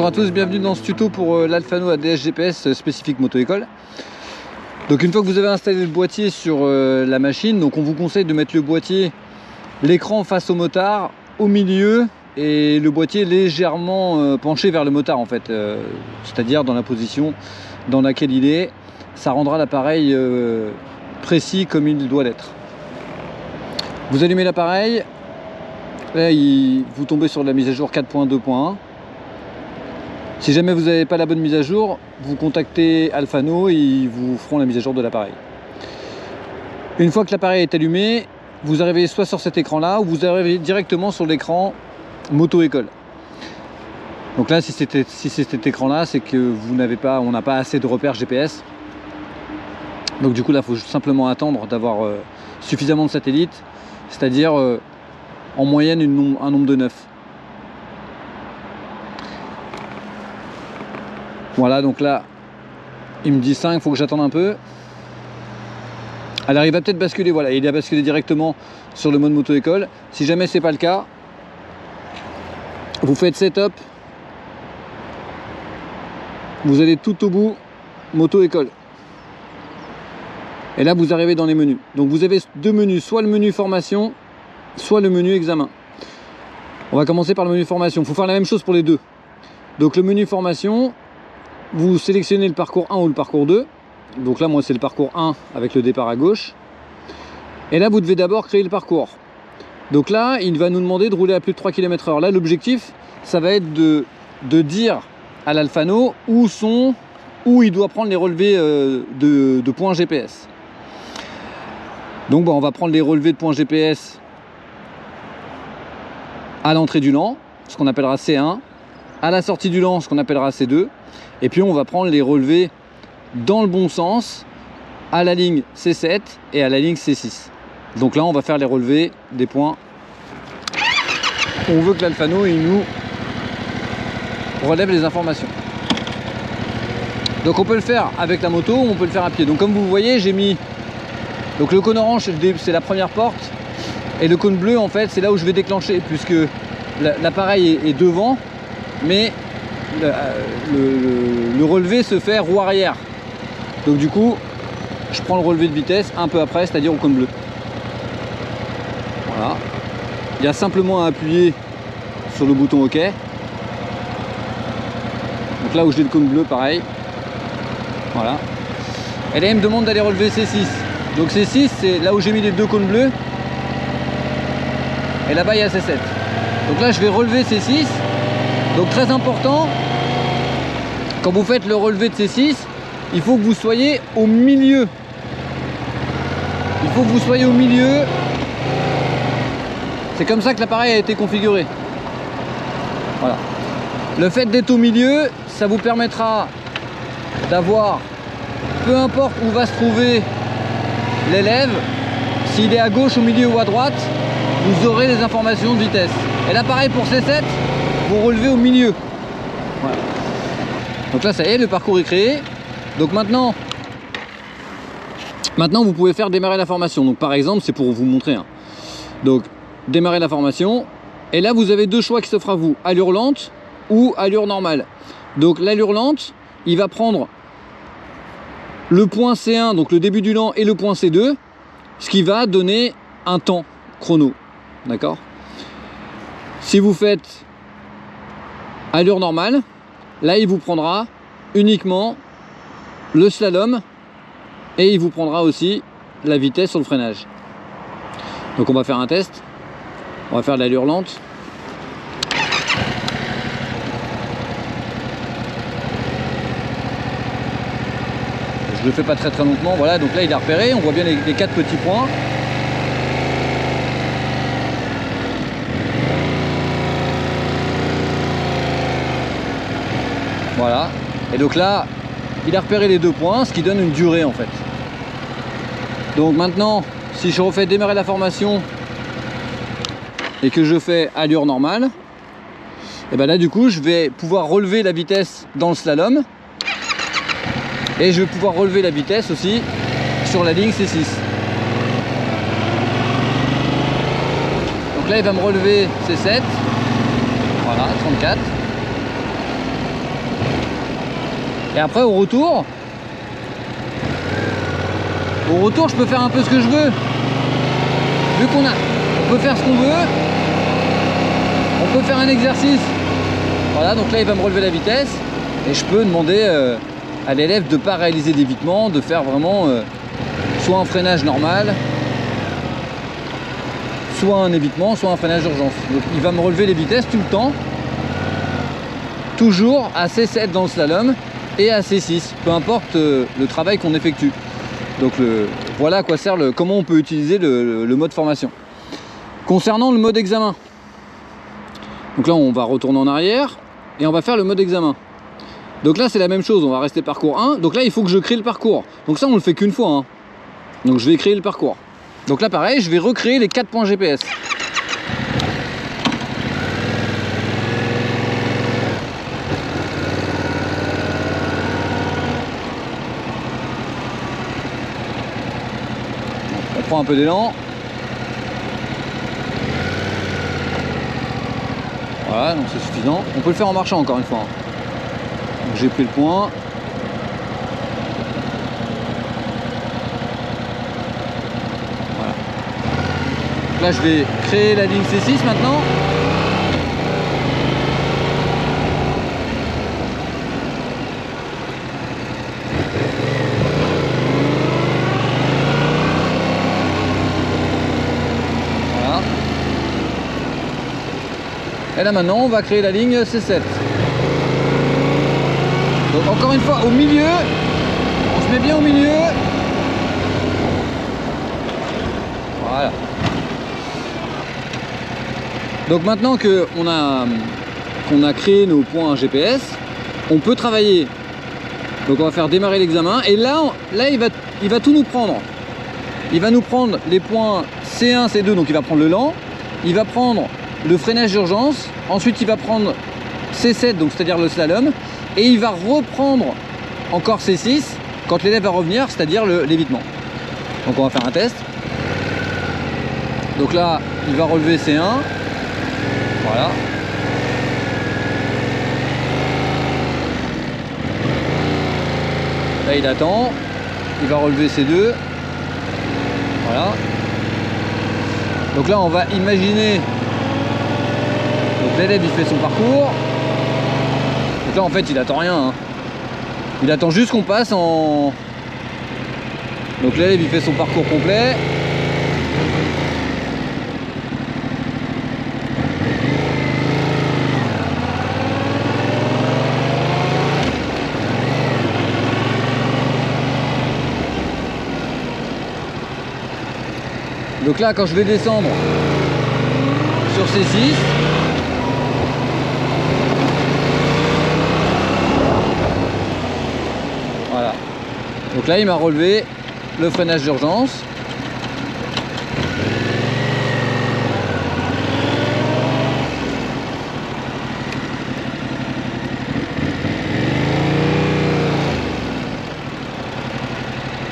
Bonjour à tous, bienvenue dans ce tuto pour l'Alphano ADS GPS spécifique moto-école. Donc une fois que vous avez installé le boîtier sur la machine, donc on vous conseille de mettre le boîtier, l'écran face au motard, au milieu, et le boîtier légèrement penché vers le motard en fait, c'est-à-dire dans la position dans laquelle il est. Ça rendra l'appareil précis comme il doit l'être. Vous allumez l'appareil, là vous tombez sur la mise à jour 4.2.1. Si jamais vous n'avez pas la bonne mise à jour, vous contactez Alphano et ils vous feront la mise à jour de l'appareil. Une fois que l'appareil est allumé, vous arrivez soit sur cet écran-là ou vous arrivez directement sur l'écran moto-école. Donc là, si c'est cet écran-là, c'est que on n'a pas assez de repères GPS. Donc du coup, là, il faut simplement attendre d'avoir suffisamment de satellites, c'est-à-dire en moyenne un nombre de 9. Voilà, donc là, il me dit 5, il faut que j'attende un peu. Alors il va peut-être basculer, voilà, il a basculé directement sur le mode moto-école. Si jamais c'est pas le cas, vous faites setup, vous allez tout au bout, moto-école. Et là, vous arrivez dans les menus. Donc vous avez deux menus, soit le menu formation, soit le menu examen. On va commencer par le menu formation. Il faut faire la même chose pour les deux. Donc le menu formation, vous sélectionnez le parcours 1 ou le parcours 2. Donc là, moi, c'est le parcours 1 avec le départ à gauche. Et là, vous devez d'abord créer le parcours. Donc là, il va nous demander de rouler à plus de 3 km/h. Là, l'objectif, ça va être de dire à l'Alphano où il doit prendre les relevés de points GPS. Donc, on va prendre les relevés de points GPS à l'entrée du LAN, ce qu'on appellera C1, à la sortie du LAN, ce qu'on appellera C2, et puis on va prendre les relevés dans le bon sens à la ligne C7 et à la ligne C6. Donc là, on va faire les relevés des points. On veut que l'Alphano il nous relève les informations. Donc on peut le faire avec la moto, on peut le faire à pied. Donc comme vous voyez, j'ai mis donc le cône orange, c'est la première porte, et le cône bleu, en fait, c'est là où je vais déclencher, puisque l'appareil est devant, mais le relevé se fait roue arrière. Donc du coup, je prends le relevé de vitesse un peu après, c'est-à-dire au cône bleu. Voilà. Il y a simplement à appuyer sur le bouton OK. Donc là où j'ai le cône bleu, pareil. Voilà. Et là, il me demande d'aller relever C6. Donc C6, c'est là où j'ai mis les deux cônes bleus. Et là-bas, il y a C7. Donc là, je vais relever C6. Donc très important, quand vous faites le relevé de C6, il faut que vous soyez au milieu. Il faut que vous soyez au milieu. C'est comme ça que l'appareil a été configuré. Voilà. Le fait d'être au milieu, ça vous permettra d'avoir, peu importe où va se trouver l'élève, s'il est à gauche, au milieu ou à droite, vous aurez les informations de vitesse. Et là, pareil pour C7, vous relevez au milieu. Voilà. Donc là, ça y est, le parcours est créé. Donc maintenant, vous pouvez faire démarrer la formation. Donc par exemple, c'est pour vous montrer. Donc démarrer la formation. Et là, vous avez deux choix qui s'offrent à vous. Allure lente ou allure normale. Donc l'allure lente, il va prendre le point C1, donc le début du LAN, et le point C2, ce qui va donner un temps chrono. D'accord? Si vous faites allure normale, là, il vous prendra uniquement le slalom et il vous prendra aussi la vitesse sur le freinage. Donc on va faire un test. On va faire de l'allure lente. Je le fais pas très lentement. Voilà, donc là il a repéré. On voit bien les 4 petits points. Voilà. Et donc là, il a repéré les 2 points, ce qui donne une durée en fait. Donc maintenant, si je refais démarrer la formation et que je fais allure normale, et ben là du coup, je vais pouvoir relever la vitesse dans le slalom. Et je vais pouvoir relever la vitesse aussi sur la ligne C6. Donc là, il va me relever C7. Voilà, 34. Et après au retour, je peux faire un peu ce que je veux. Vu on peut faire ce qu'on veut, on peut faire un exercice. Voilà, donc là il va me relever la vitesse et je peux demander à l'élève de ne pas réaliser d'évitement, de faire vraiment soit un freinage normal, soit un évitement, soit un freinage d'urgence. Donc il va me relever les vitesses tout le temps, toujours à C7 dans le slalom et à C6, peu importe le travail qu'on effectue. Donc voilà à quoi sert comment on peut utiliser le mode formation. Concernant le mode examen, donc là on va retourner en arrière et on va faire le mode examen. Donc là c'est la même chose, on va rester parcours 1. Donc là il faut que je crée le parcours. Donc ça on le fait qu'une fois, hein. Donc je vais créer le parcours. Donc là pareil, je vais recréer les 4 points GPS. On prend un peu d'élan. Voilà, donc c'est suffisant. On peut le faire en marchant encore une fois. Donc j'ai pris le point. Voilà. Donc là je vais créer la ligne C6 maintenant. Et là maintenant on va créer la ligne C7. Donc encore une fois au milieu, on se met bien au milieu. Voilà. Donc maintenant qu'on a créé nos points GPS, on peut travailler. Donc on va faire démarrer l'examen et là il va tout nous prendre. Il va nous prendre les points C1, C2, donc il va prendre le lent, il va prendre le freinage d'urgence, ensuite il va prendre C7, donc c'est-à-dire le slalom, et il va reprendre encore C6 quand l'élève va revenir, c'est-à-dire l'évitement. Donc on va faire un test. Donc là, il va relever C1, voilà. Là il attend, il va relever C2, voilà. Donc là on va imaginer. Donc l'élève il fait son parcours. Donc là en fait il attend rien, hein. Il attend juste qu'on passe en... Donc l'élève il fait son parcours complet. Donc là quand je vais descendre sur C6, voilà. Donc là il m'a relevé le freinage d'urgence.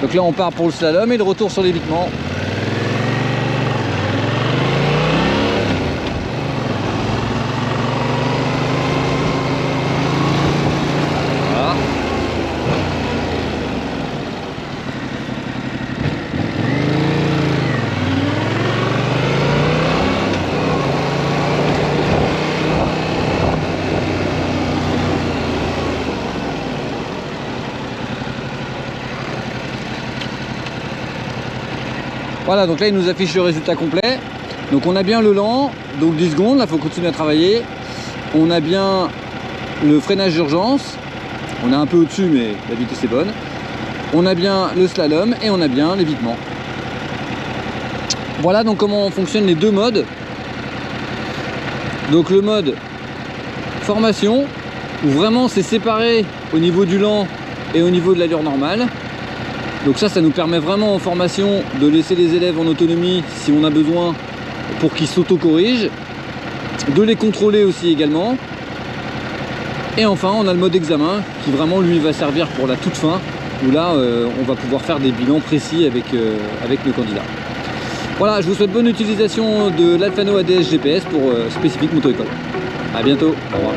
Donc là on part pour le slalom et le retour sur l'évitement. Voilà, donc là il nous affiche le résultat complet. Donc on a bien le lent, donc 10 secondes, là il faut continuer à travailler. On a bien le freinage d'urgence, on est un peu au-dessus mais la vitesse est bonne. On a bien le slalom et on a bien l'évitement. Voilà donc comment fonctionnent les deux modes. Donc le mode formation, où vraiment c'est séparé au niveau du lent et au niveau de l'allure normale. Donc ça nous permet vraiment en formation de laisser les élèves en autonomie si on a besoin pour qu'ils s'auto-corrigent, de les contrôler aussi également. Et enfin on a le mode examen qui vraiment lui va servir pour la toute fin, où là on va pouvoir faire des bilans précis avec nos candidats. Voilà, je vous souhaite bonne utilisation de l'Alphano ADS GPS pour Specific Moto École. A bientôt, au revoir.